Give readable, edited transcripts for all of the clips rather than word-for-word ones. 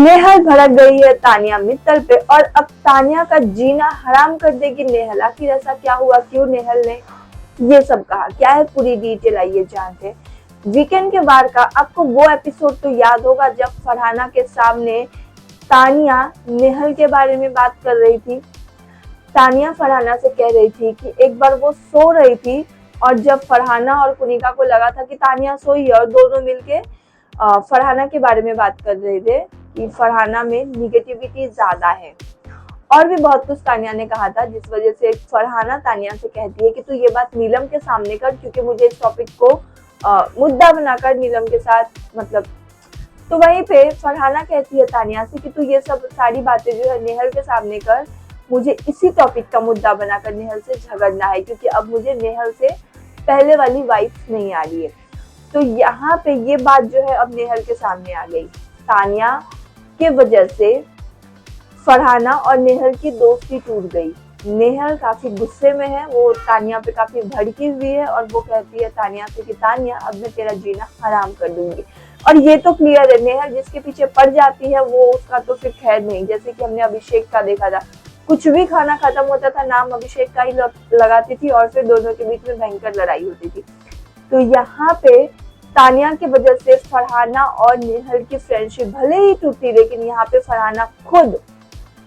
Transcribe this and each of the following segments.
नेहल भड़क गई है तानिया मित्तल पे और अब तानिया का जीना हराम कर देगी नेहल। आखिर ऐसा क्या हुआ, क्यों नेहल ने ये सब कहा, क्या है पूरी डिटेल आइए जानते हैं। वीकेंड के बार का आपको वो एपिसोड तो याद होगा जब फरहाना के सामने तानिया नेहल के बारे में बात कर रही थी। तानिया फरहाना से कह रही थी कि एक बार वो सो रही थी और जब फरहाना और कुनिका को लगा था कि तानिया सोई है और दोनों मिलके फरहाना के बारे में बात कर रहे थे कि फरहाना में निगेटिविटी ज्यादा है और भी बहुत कुछ तानिया ने कहा था, जिस वजह से फरहाना तानिया से कहती है कि तू ये बात नीलम के सामने कर, क्योंकि मुझे इस टॉपिक को मुद्दा बनाकर नीलम के साथ मतलब। तो वहीं पे फरहाना कहती है तानिया से कि तू ये सब सारी बातें जो है नेहल के सामने कर, मुझे इसी टॉपिक का मुद्दा बनाकर नेहल से झगड़ना है, क्योंकि अब मुझे नेहल से पहले वाली वाइब्स नहीं आ रही है। तो यहाँ पे ये बात जो है अब नेहल के सामने आ गई। तानिया के वजह से फरहाना और नेहल की दोस्ती टूट गई। नेहल काफी गुस्से में है, वो तानिया पे काफी भड़की हुई है और वो कहती है तानिया से कि तानिया अब मैं तेरा जीना हराम कर दूंगी। और ये तो क्लियर है, नेहल जिसके पीछे पड़ जाती है वो उसका तो फिर खैर नहीं। जैसे कि हमने अभिषेक का देखा था, कुछ भी खाना खत्म होता था नाम अभिषेक का ही लगाती थी और फिर दोनों के बीच में भयंकर लड़ाई होती थी। तो यहाँ पे तानिया की वजह से फरहाना और नेहल की फ्रेंडशिप भले ही टूटी, लेकिन यहाँ पे फरहाना खुद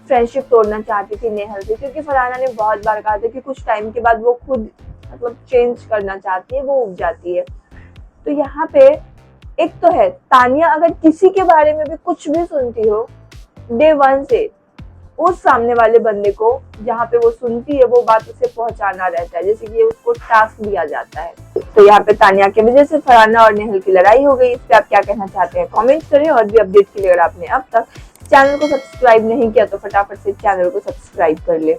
फ्रेंडशिप तोड़ना चाहती थी नेहल से, क्योंकि फरहाना ने बहुत बार कहा था कि कुछ टाइम के बाद वो खुद मतलब चेंज करना चाहती है, वो उब जाती है। तो यहाँ पे एक तो है तानिया अगर किसी के बारे में भी कुछ भी सुनती हो डे वन से उस सामने वाले बंदे को जहाँ पे वो सुनती है वो बात उसे पहुंचाना रहता है, जैसे कि उसको टास्क दिया जाता है। तो यहाँ पे तानिया की वजह से फरहाना और नेहल की लड़ाई हो गई। इस पे आप क्या कहना चाहते हैं कमेंट करें, और भी अपडेट के लिए अगर आपने अब तक चैनल को सब्सक्राइब नहीं किया तो फटाफट से चैनल को सब्सक्राइब कर ले।